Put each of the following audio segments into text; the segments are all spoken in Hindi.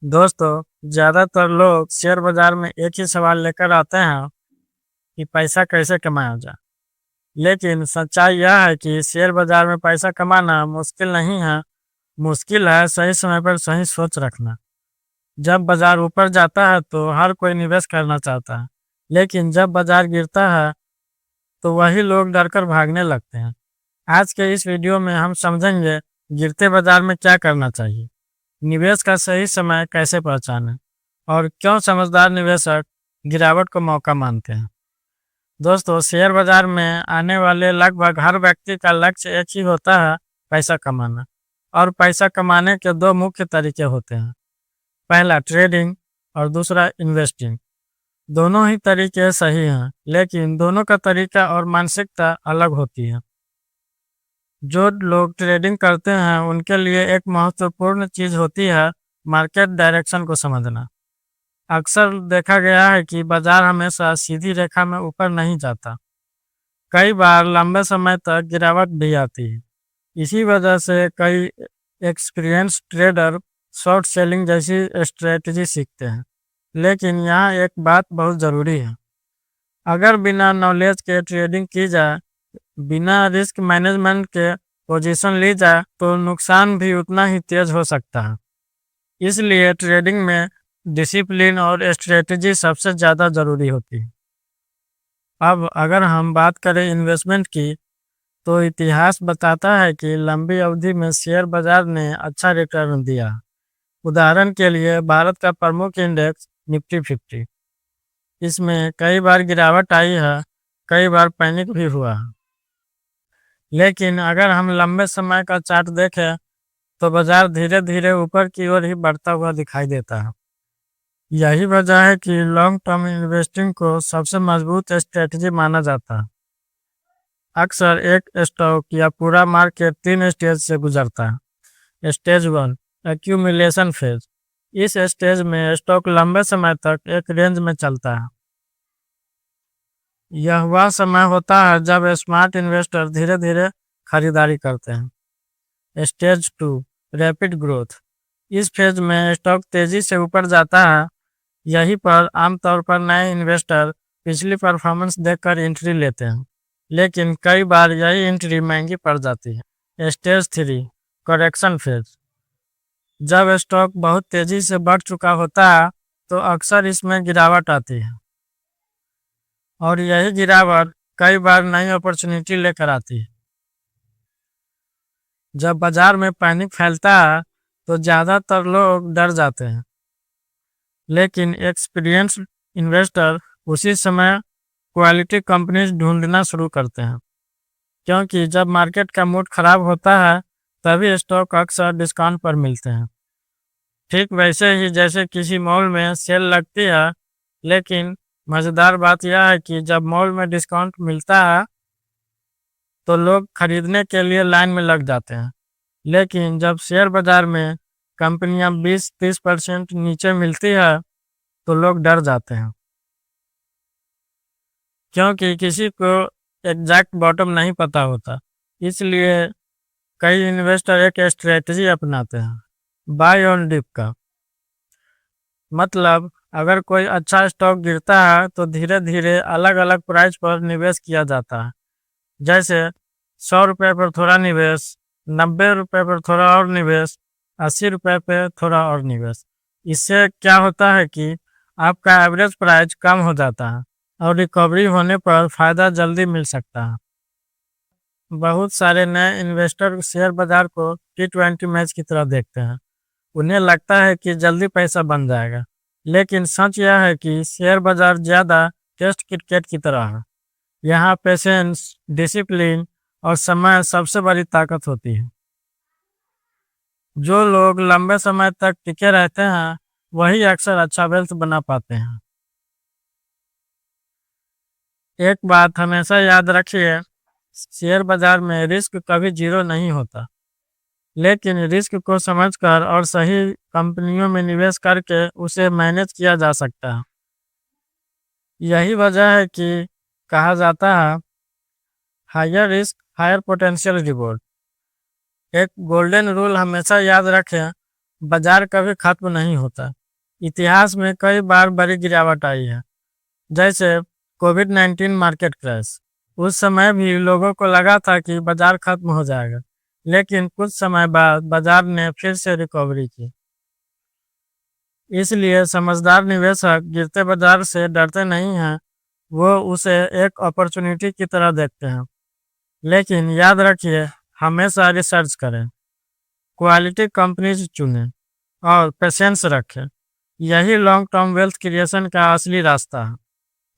दोस्तों, ज़्यादातर लोग शेयर बाजार में एक ही सवाल लेकर आते हैं कि पैसा कैसे कमाया जाए। लेकिन सच्चाई यह है कि शेयर बाजार में पैसा कमाना मुश्किल नहीं है, मुश्किल है सही समय पर सही सोच रखना। जब बाजार ऊपर जाता है तो हर कोई निवेश करना चाहता है, लेकिन जब बाजार गिरता है तो वही लोग डरकर भागने लगते हैं। आज के इस वीडियो में हम समझेंगे गिरते बाजार में क्या करना चाहिए, निवेश का सही समय कैसे पहचानें और क्यों समझदार निवेशक गिरावट को मौका मानते हैं। दोस्तों, शेयर बाजार में आने वाले लगभग हर व्यक्ति का लक्ष्य एक ही होता है, पैसा कमाना। और पैसा कमाने के दो मुख्य तरीके होते हैं, पहला ट्रेडिंग और दूसरा इन्वेस्टिंग। दोनों ही तरीके सही हैं, लेकिन दोनों का तरीका और मानसिकता अलग होती है। जो लोग ट्रेडिंग करते हैं उनके लिए एक महत्वपूर्ण चीज होती है मार्केट डायरेक्शन को समझना। अक्सर देखा गया है कि बाजार हमेशा सीधी रेखा में ऊपर नहीं जाता, कई बार लंबे समय तक गिरावट भी आती है। इसी वजह से कई एक्सपीरियंस ट्रेडर शॉर्ट सेलिंग जैसी स्ट्रेटजी सीखते हैं। लेकिन यहाँ एक बात बहुत ज़रूरी है, अगर बिना नॉलेज के ट्रेडिंग की जाए, बिना रिस्क मैनेजमेंट के पोजीशन ली जाए तो नुकसान भी उतना ही तेज हो सकता है। इसलिए ट्रेडिंग में डिसिप्लिन और स्ट्रेटजी सबसे ज़्यादा ज़रूरी होती है। अब अगर हम बात करें इन्वेस्टमेंट की, तो इतिहास बताता है कि लंबी अवधि में शेयर बाजार ने अच्छा रिटर्न दिया। उदाहरण के लिए भारत का प्रमुख इंडेक्स निफ्टी 50, इसमें कई बार गिरावट आई है, कई बार पैनिक भी हुआ है। लेकिन अगर हम लंबे समय का चार्ट देखें तो बाजार धीरे धीरे ऊपर की ओर ही बढ़ता हुआ दिखाई देता है। यही वजह है कि लॉन्ग टर्म इन्वेस्टिंग को सबसे मजबूत स्ट्रेटजी माना जाता है। अक्सर एक स्टॉक या पूरा मार्केट 3 स्टेज से गुजरता है। Stage 1, accumulation phase. इस स्टेज में स्टॉक लंबे समय तक एक रेंज में चलता है। यह वह समय होता है जब स्मार्ट इन्वेस्टर धीरे धीरे खरीदारी करते हैं। Stage 2, rapid growth. इस फेज में स्टॉक तेजी से ऊपर जाता है। यहीं पर आमतौर पर नए इन्वेस्टर पिछली परफॉर्मेंस देखकर एंट्री लेते हैं, लेकिन कई बार यही एंट्री महंगी पड़ जाती है। Stage 3, correction phase. जब स्टॉक बहुत तेजी से बढ़ चुका होता है तो अक्सर इसमें गिरावट आती है, और यही गिरावट कई बार नई अपॉर्चुनिटी लेकर आती है। जब बाजार में पैनिक फैलता है तो ज़्यादातर लोग डर जाते हैं, लेकिन एक्सपीरियंस इन्वेस्टर उसी समय क्वालिटी कंपनीज ढूंढना शुरू करते हैं, क्योंकि जब मार्केट का मूड खराब होता है तभी स्टॉक अक्सर डिस्काउंट पर मिलते हैं। ठीक वैसे ही जैसे किसी मॉल में सेल लगती है, लेकिन मज़ेदार बात यह है कि जब मॉल में डिस्काउंट मिलता है तो लोग खरीदने के लिए लाइन में लग जाते हैं। लेकिन जब शेयर बाजार में कंपनियां 20-30% नीचे मिलती है तो लोग डर जाते हैं, क्योंकि किसी को एग्जैक्ट बॉटम नहीं पता होता। इसलिए कई इन्वेस्टर एक स्ट्रेटजी अपनाते हैं, बाय ऑन डिप का। मतलब अगर कोई अच्छा स्टॉक गिरता है तो धीरे धीरे अलग अलग प्राइस पर निवेश किया जाता है। जैसे 100 रुपये पर थोड़ा निवेश, 90 रुपये पर थोड़ा और निवेश, 80 रुपये पर थोड़ा और निवेश। इससे क्या होता है कि आपका एवरेज प्राइस कम हो जाता है और रिकवरी होने पर फायदा जल्दी मिल सकता है। बहुत सारे नए इन्वेस्टर शेयर बाजार को T20 मैच की तरह देखते हैं। उन्हें लगता है कि जल्दी पैसा बन जाएगा, लेकिन सच यह है कि शेयर बाजार ज़्यादा टेस्ट क्रिकेट की तरह है। यहाँ पेशेंस, डिसिप्लिन और समय सबसे बड़ी ताकत होती है। जो लोग लंबे समय तक टिके रहते हैं वही अक्सर अच्छा वेल्थ बना पाते हैं। एक बात हमेशा याद रखिए, शेयर बाजार में रिस्क कभी जीरो नहीं होता, लेकिन रिस्क को समझकर और सही कंपनियों में निवेश करके उसे मैनेज किया जा सकता है। यही वजह है कि कहा जाता है, higher risk higher potential reward. एक गोल्डन रूल हमेशा याद रखें, बाजार कभी खत्म नहीं होता। इतिहास में कई बार बड़ी गिरावट आई है, जैसे कोविड-19 मार्केट क्रैश। उस समय भी लोगों को लगा था कि बाजार खत्म हो जाएगा, लेकिन कुछ समय बाद बाजार ने फिर से रिकवरी की। इसलिए समझदार निवेशक गिरते बाजार से डरते नहीं हैं, वो उसे एक अपॉर्चुनिटी की तरह देखते हैं। लेकिन याद रखिए, हमेशा रिसर्च करें, क्वालिटी कंपनीज चुनें और पेशेंस रखें। यही लॉन्ग टर्म वेल्थ क्रिएशन का असली रास्ता है।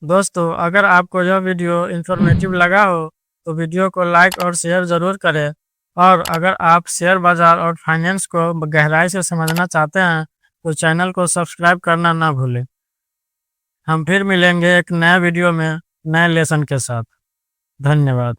दोस्तों, अगर आपको यह वीडियो इन्फॉर्मेटिव लगा हो तो वीडियो को लाइक और शेयर ज़रूर करें। और अगर आप शेयर बाज़ार और फाइनेंस को गहराई से समझना चाहते हैं तो चैनल को सब्सक्राइब करना ना भूलें। हम फिर मिलेंगे एक नए वीडियो में नए लेसन के साथ। धन्यवाद।